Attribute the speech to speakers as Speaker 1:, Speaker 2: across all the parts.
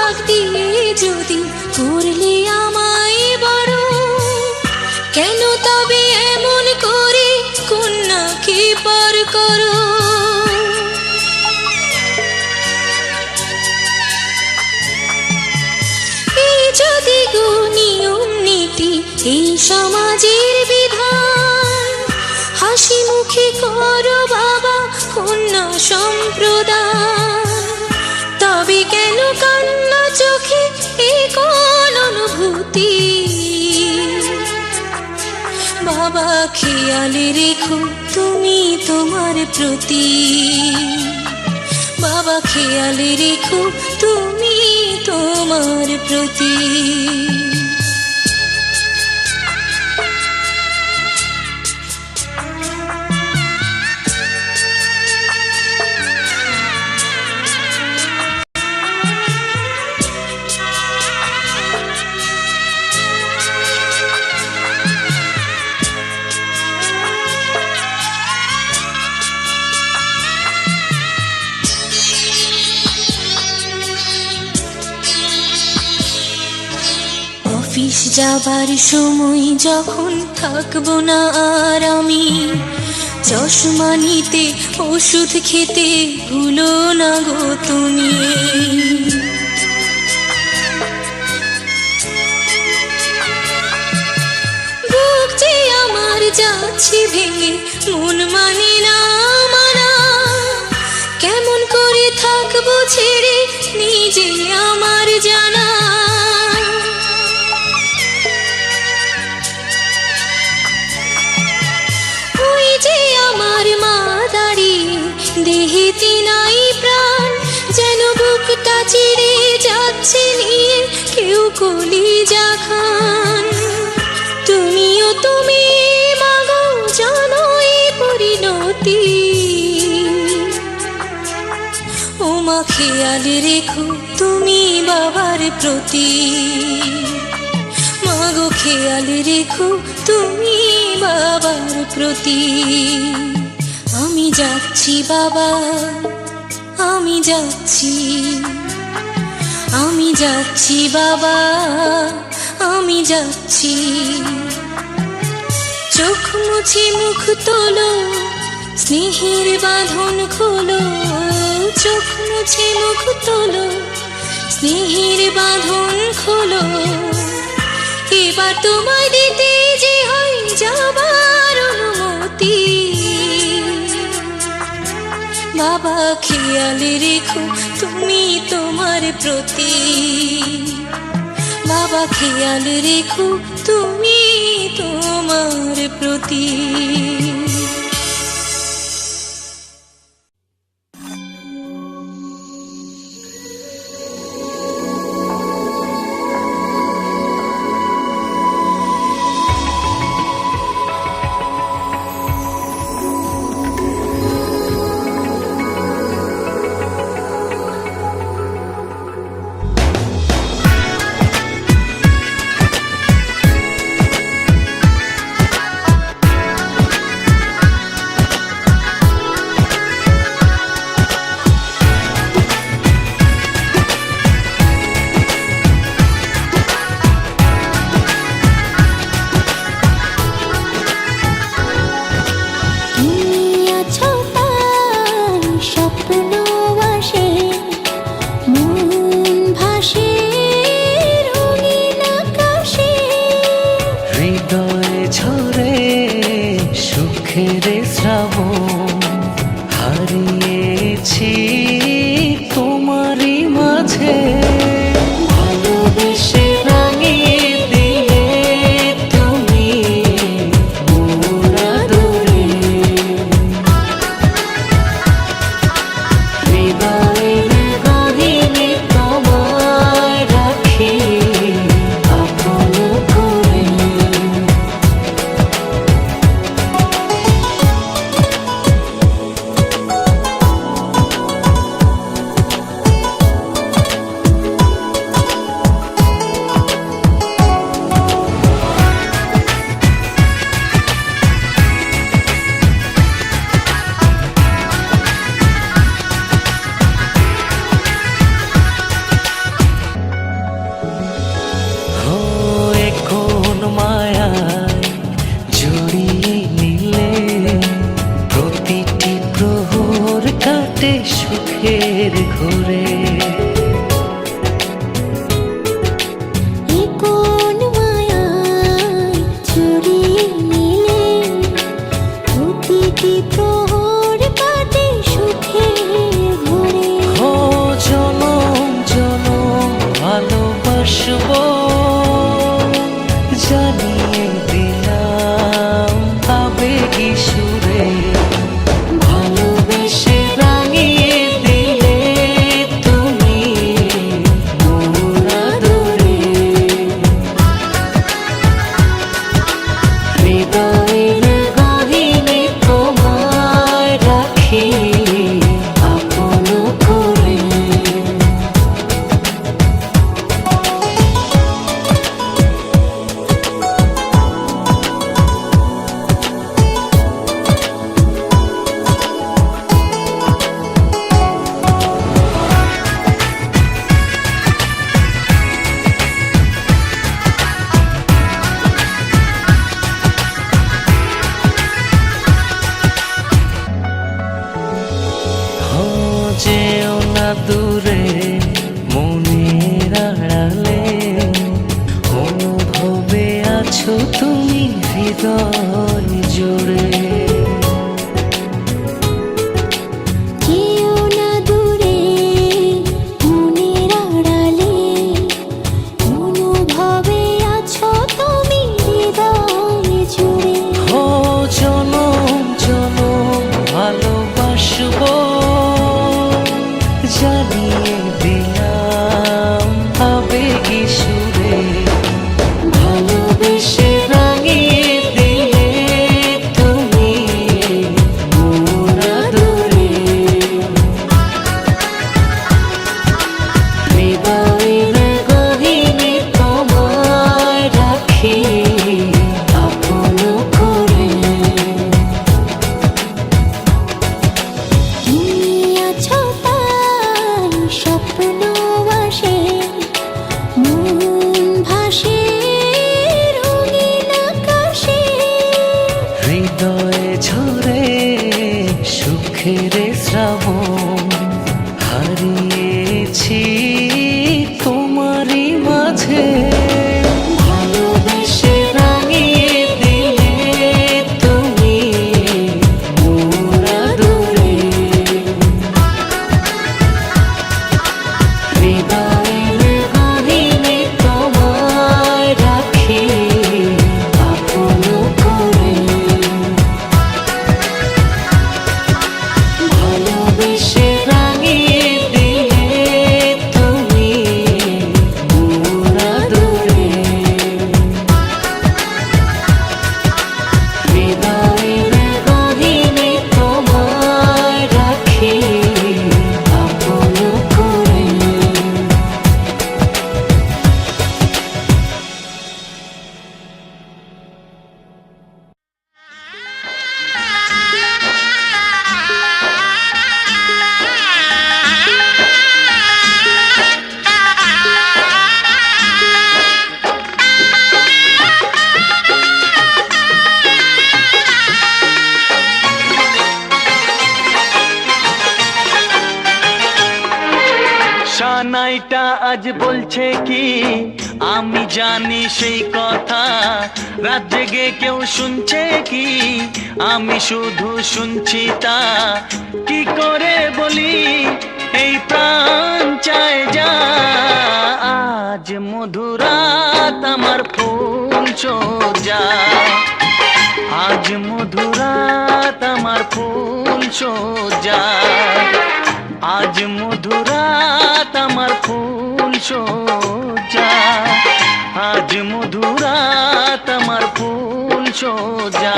Speaker 1: ডাক দিয়ে যদি করলে আমায় বড়, কেন তবে এমন করে কন্যাকে পার করো? এই যদি গো নিয়ম নীতি, এই সমাজের বিধান, হাসি মুখে করো বাবা কন্যা সম্প্রদান, তবে কেন কান্না চোখে এই কোন অনুভূতি? বাবা খেয়াল রেখো তুমি তোমার প্রতি, বাবা খেয়াল রেখো তুমি তোমার প্রতি। অফিস যাবার সময় যখন থাকবো না আর আমি, চশমা নিতে ওষুধ খেতে ভুলো না গো তুমি। বুক যে আমার যাচ্ছে ভেঙে, মন মানে না মানা, কেমন করে থাকবো ছেড়ে নিজে আমার জানা। আমার মা দাঁড়িয়ে দেহেতে নাই প্রাণ, যেন বুকটা চিরে যাচ্ছে নিয়ে কেউ কলিজা খান। তুমিও তুমি মাগো জানো এই পরিণতি, ও মা খেয়াল রেখো তুমি বাবার প্রতি, মাগো খেয়াল রেখো তুমি বাবার প্রতি। আমি যাচ্ছি বাবা, আমি যাচ্ছি, আমি যাচ্ছি বাবা, আমি যাচ্ছি। চোখ মুছে মুখ তোলো, স্নেহের বাঁধন খোলো, চোখ মুছে মুখ তোলো, স্নেহের বাঁধন খোলো। এবার তোমায় দিতে যে হয় যাবার অনুমতি, বাবা খেয়াল রেখো তুমি তোমার প্রতি, বাবা খেয়াল রেখো তুমি তোমার প্রতি।
Speaker 2: সুখের ঘোরে।
Speaker 1: কোন মায়ায় জড়িয়ে নিলে প্রতিটি প্রহর কাটে সুখের ঘোরে।
Speaker 2: ও জনম জনম ভালোবাসবো, জানিয়ে দিলাম আবেগী সুরে। ভালোবেসে রাঙিয়ে দিলে তুমি মোর আদরে। হৃদয়ের গহীনে তোমায় রাখি আপন করে। যেও না দূরে মনের আড়ালে, অনুভবে আছো তুমি হৃদয় জুড়ে।
Speaker 1: যেও না দূরে মনের আড়ালে, অনুভবে আছো তুমি হৃদয় জুড়ে।
Speaker 2: ও জনম জনম ভালোবাসবো, জানিয়ে দিলাম আবেগী সুরে। ভালোবেসে রাঙিয়ে দিলে তুমি মোর আদরে। হৃদয়ের গহীনে তোমায় রাখি আপন করে।
Speaker 1: তুমি আছো তাই স্বপ্ন আসে, মন ভাসে রঙিন আকাশে।
Speaker 2: হৃদয়ে ঝরে সুখের শ্রাবণ, হারিয়েছি তোমারই মাঝে। ভালোবেসে রাঙিয়ে দিলে তুমি মোর আদরে। হৃদয়ের গহীনে তোমায় রাখি আপন করে। ভালোবেসে রাঙিয়ে দিলে তুমি মোর আদরে। হৃদয়ের গহীনে তোমায় রাখি আপন করে।
Speaker 3: সানাইটা আজ বলছে কি আমি জানি সেই কথা, রাত জেগে কেউ শুনছে কি আমি শুধু শুনছি তা। কি করে বলি এই প্রাণ চায় যা, আজ মধুরাত আমার ফুল সোজা। আজ মধুরাত আমার ফুল সোজা। আজ মধুরাত আমার ফুল সোজা। আজ মধুরাত আমার ফুল সোজা।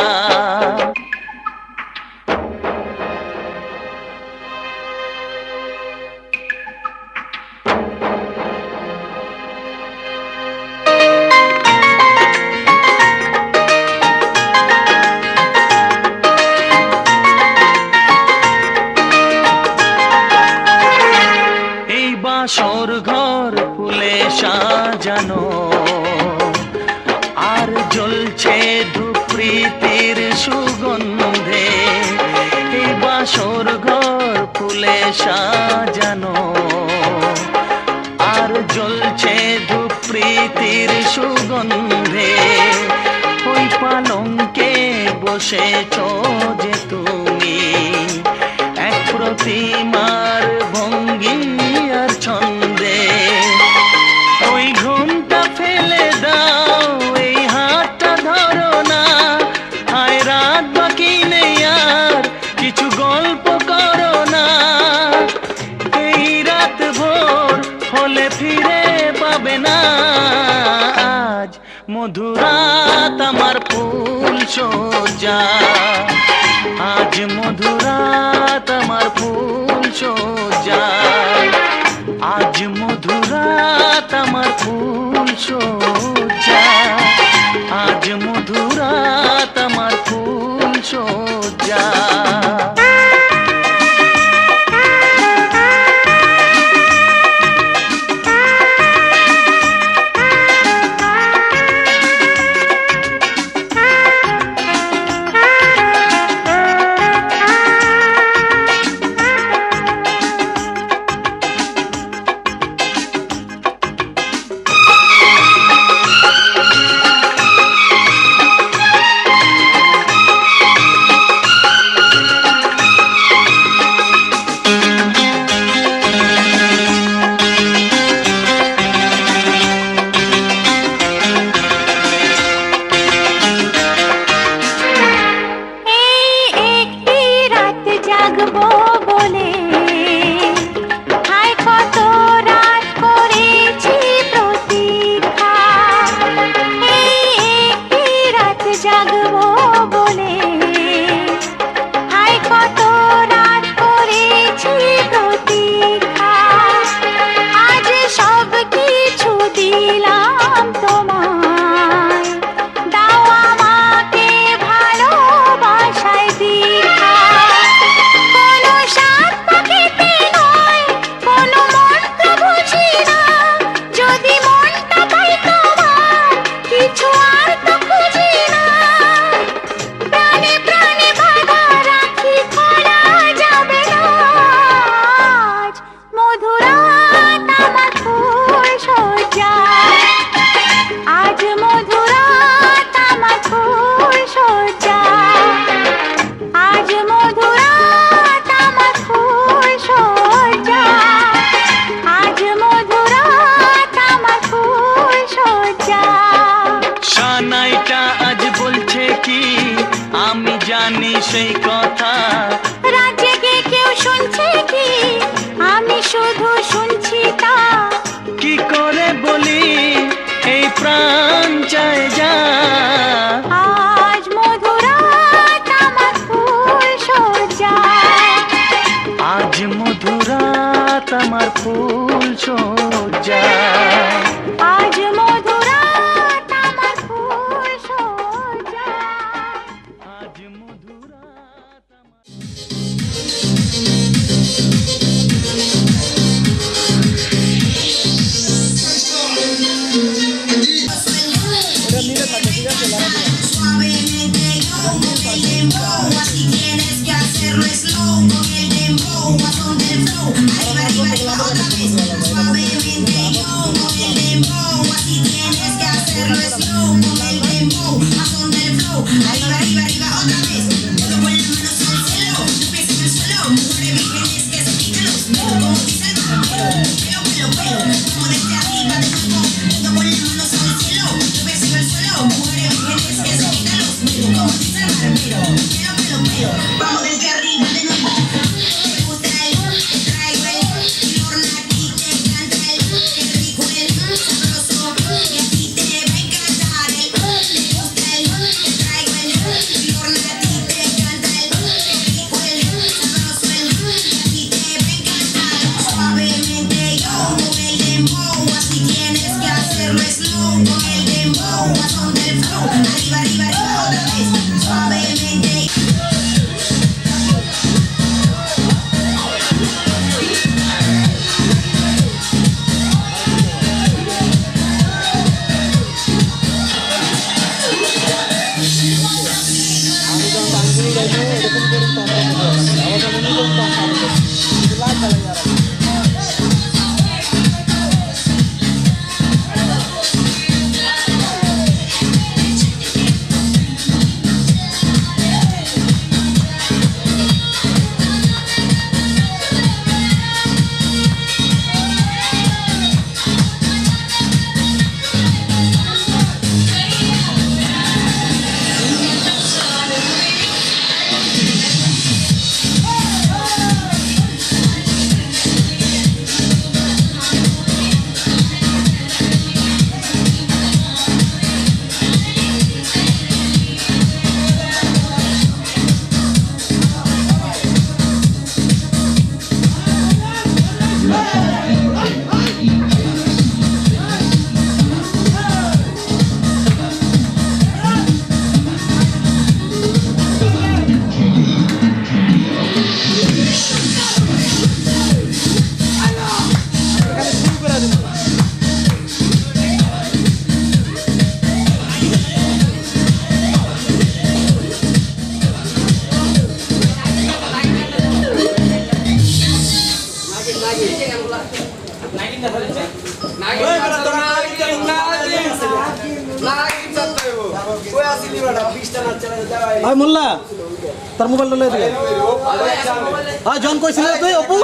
Speaker 3: বাসর ঘর ফুলে সাজানো, আর জ্বলছে ধূপ প্রীতির সুগন্ধে। এই বাসর ঘর ফুলে সাজানো, আর জ্বলছে ধূপ প্রীতির সুগন্ধে। ওই পালঙ্কে বসেছ যে তুমি, এক প্রতিমার ভঙ্গি আর ছন্দে। ওই ঘুমটা ফেলে দাও, এই হাতটা ধরো না, হায় রাত বাকি নেই আর কিছু গল্প করো না। এই রাত ভোর হলে ফিরে পাবে না, আজ মধুরাত আমার ফুল সজ্জা, আজ মধুরাত আমার ফুল সজ্জা, আজ মধুরাত আমার ফুল সজ্জা, আজ মধুরাত আমার ফুল সজ্জা। সেই কথা
Speaker 1: রাত জেগে কেউ শুনছে কি, আমি শুধু শুনছি তা।
Speaker 3: কি করে বলি এই প্রাণ চায় যা,
Speaker 1: আজ মধুরাত আমার ফুল সজ্জা,
Speaker 3: আজ মধুরাত আমার ফুল সজ্জা,
Speaker 1: আজ মধুরাত আমার ফুল সজ্জা,
Speaker 3: আজ মধুরাত আমার।
Speaker 4: Suavemente como el dembow, así tienes que hacerlo slow con el dembow, a son del flow, arriba, arriba, arriba, otra vez. Suavemente como el dembow, así tienes que hacerlo slow con el dembow, a son del flow, arriba, arriba, arriba, otra vez. Todo con las manos al cielo, tu pies en el suelo, mujeres vírgenes que se pican los pelos, como dice el barbero, pelo, pelo, pelo, como desde arriba de nuevo. Todo con las manos al cielo, tu pies en el suelo, mujeres vírgenes que se pican los pelos, como dice el barbero, pelo, pelo, pelo, vamos desde arriba de nuevo. Te gusta el, te traigo el, Lorna a ti te encanta el, qué rico el, sabroso, y a ti te va a encantar el, te gusta el, te traigo el, Lorna a ti te encanta el, qué rico el, sabroso el, y a ti te va a encantar. Suavemente yo con el dembow, así tienes que hacerlo slow con el dembow, a son del flow, arriba, arriba, arriba, otra vez. Suavemente.
Speaker 5: ওই মোল্লা তার মোবাইলটা লয়ে দিলে জন কইছিল তুই অপু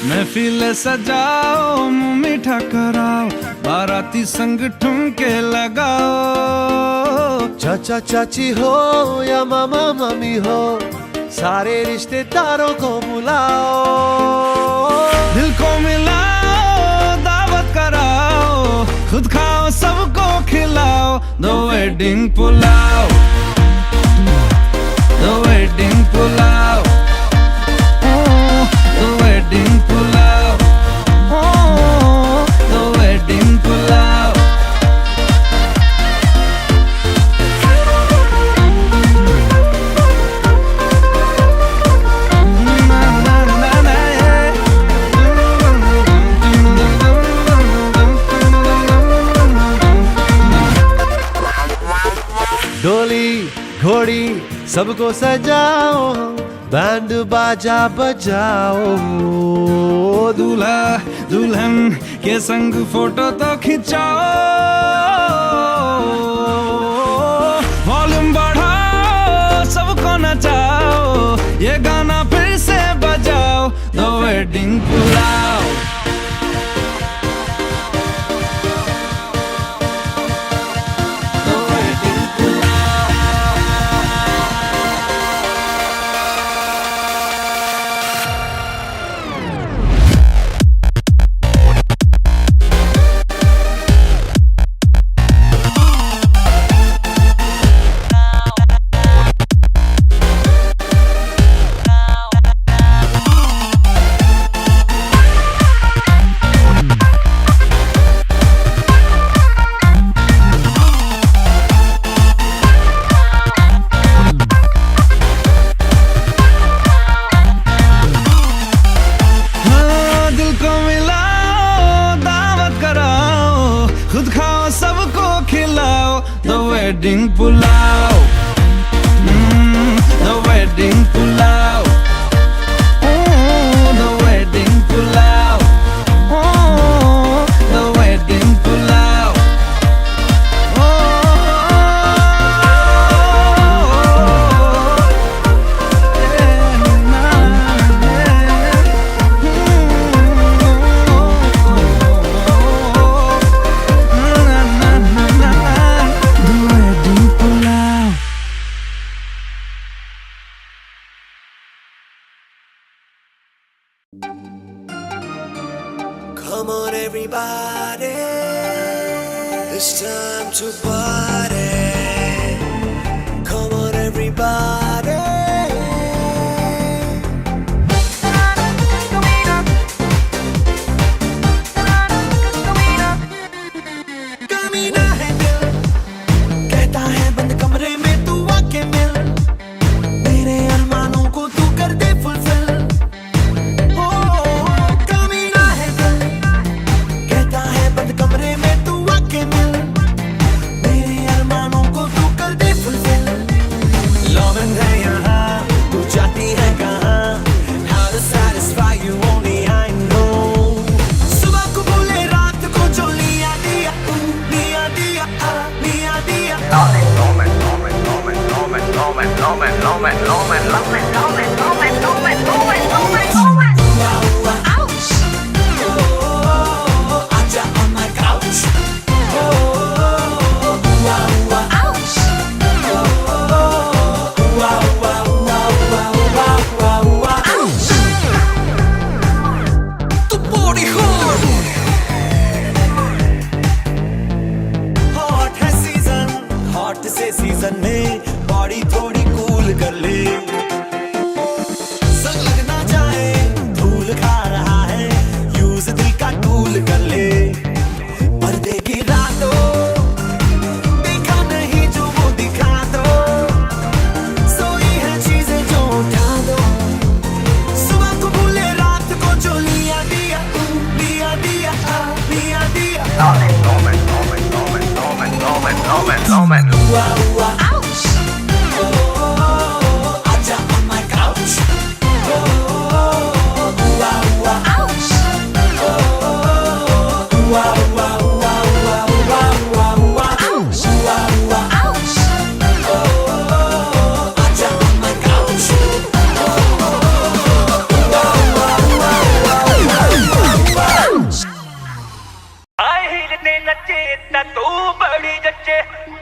Speaker 3: महफिल सजाओ मुंह मीठा कराओ बाराती संग ठुमके लगाओ
Speaker 6: चाचा चाची हो या मामा मामी हो सारे रिश्तेदारों को बुलाओ
Speaker 3: दिल को मिलाओ दावत कराओ खुद खाओ सबको खिलाओ दो वेडिंग पुलाव दो वेडिंग पुलाव दो वेडिंग पुलाव दो वेडिंग पुलाव
Speaker 6: डोली घोड़ी सबको सजाओ बैंड बाजा बजाओ
Speaker 3: दूल्हा दुल्हन के संग फोटो तो खिंचाओ वॉल्यूम बढ़ाओ सबको नचाओ ये गाना फिर से बजाओ द वेडिंग पुलाव खुद खाओ सबको खिलाओ the wedding pulao the wedding pulao the wedding pulao
Speaker 6: Come on everybody, it's time to party. Come on everybody. कमीना है दिल, कहता है बंद कमरे में तू आके मिल, मेरे अरमानों को तू कर दे फुलफिल। ओ कमीना है दिल, कहता है बंद कमरे में तू आके मिल, मेरे अरमानों को तू कर दे फुलफिल। लॉमन है यहाँ, तू जाती है कहाँ? How to satisfy you only I know. सुबह को भूले रात को जो लिया दिया तू, लिया दिया लिया दिया। आजा on my couch. तू बड़ी हॉट है सीजन, हॉट से सीजन में बॉडी थोड़ी कूल कर ले, संग लग ना जाए धूल खा रहा है, यूज दिल का टूल कर ले। पर्दे गिरा दो, देखा नहीं जो वो दिखा दो, सोई है चीजें जो उठा दो, सुबह को भूले रात को जो लिया दिया तू, लिया दिया लिया दिया। आजा on my couch. आजा on my couch.
Speaker 7: High heel ते नचे ता तू बड़ी जच्चे,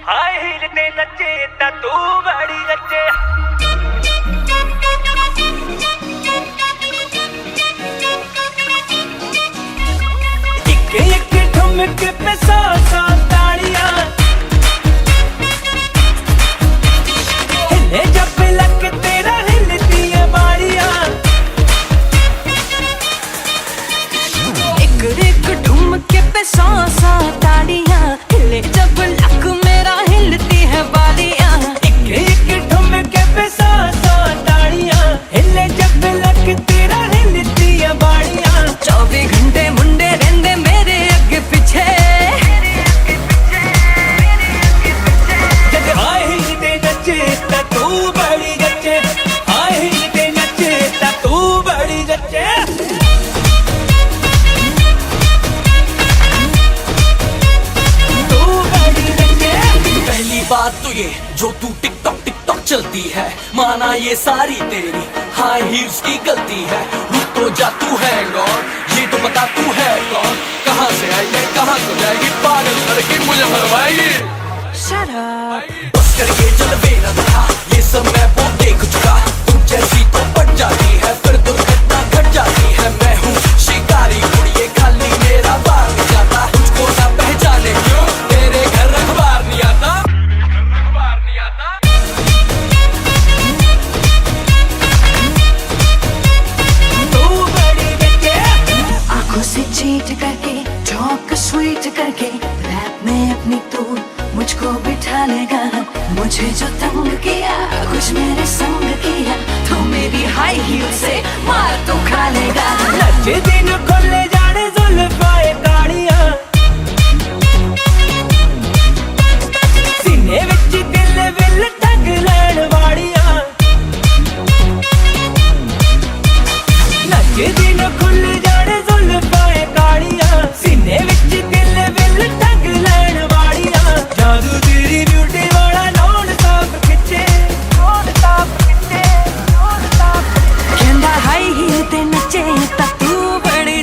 Speaker 7: हाय हील ते नचे ता तू बड़ी जच्चे। एक ठुमके पे 100 ताड़ियां, हिले जब लग तेरा हिलती है बाड़ियां।
Speaker 2: एक ठुमके पे 100 ताड़ियां, हिले जब लक मेरा हिलती है बालियां।
Speaker 7: एक ठुमके पे 100 ताड़ियां, हिले जब लग तेरा हिलती है बाड़ियां।
Speaker 2: 24 घंटे मुंडे रहंदे मेरे अगे पीछे,
Speaker 7: जद हाय हील ते नचे ता तू बड़ी जच्चे, हाय हील ते नचे ता तू बड़ी जच्चे। तू बड़ी जच्चे।
Speaker 8: पहली बात तो ये जो तू टिकटॉक टिकटॉक चलती है, माना ये सारी तेरी हाई हील्स की गलती है। रुक तो जा, तू है कौन? ये तो बता तू है कौन? कहाँ से आई है, कहाँ को जाएगी? पागल करके मुझे भरवाएगी।
Speaker 2: Shut up.
Speaker 8: बस करके जलवे न दिखा, ये सब मैं वो देख चुका। तुम जैसी तो पट जाती है, फिर दुर्घटना घट जाती है। मैं हूँ शिकारी कुड़िए, खाली मेरा बार नहीं जाता। तुझको ना पहचाने क्यों, तेरे घर अखबार नहीं आता।
Speaker 7: तू बड़ी जच्चे।
Speaker 2: आंखों से चीट करके, टॉक स्वीट करके, रैप में अपनी तू मुझको बिठा लेगा। मुझे जो तंग किया, कुछ मेरे संग किया, तो मेरी हाई हील से मार तो खा लेगा।
Speaker 7: नचे दिन खोले जाने जुल्फाए काड़ियां, सीने विच दिल विल ठग लैण वाड़ियां। नचे दिन खुल जाने जुल्फाए काड़ियां, सीने विच दिल विल ठग लैण वाड़ियां। जादू तेरी ब्यूटी वाला नॉन स्टॉप खिच्चे, नॉन स्टॉप खिच्चे, नॉन स्टॉप।
Speaker 2: कहंदा हाई हील ते नचे ता तू बड़ी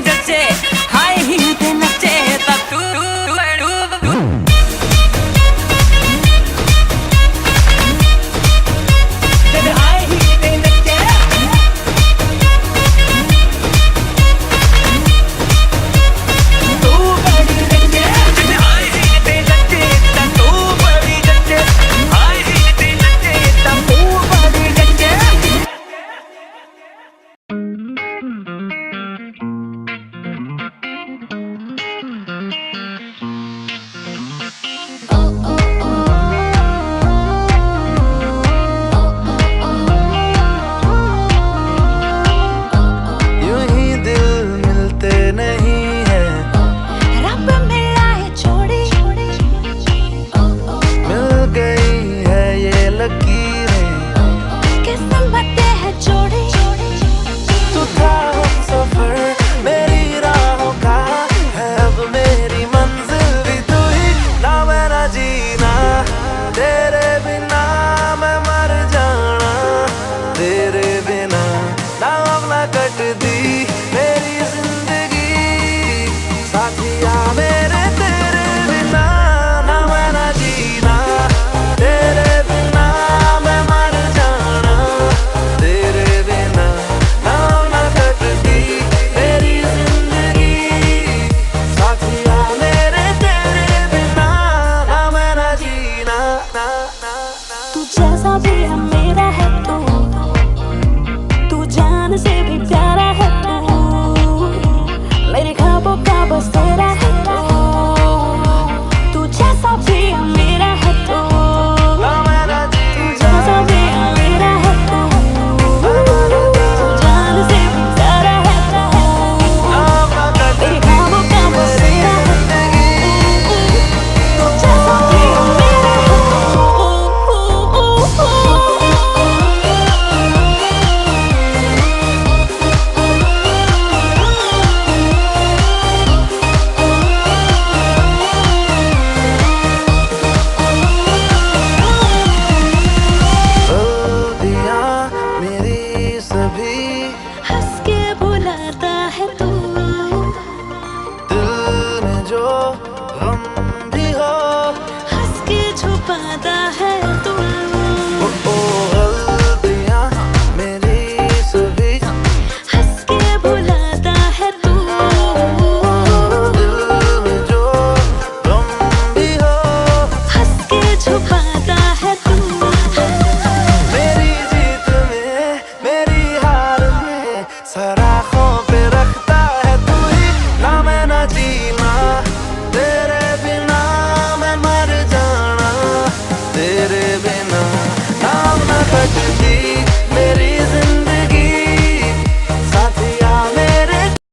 Speaker 3: सकती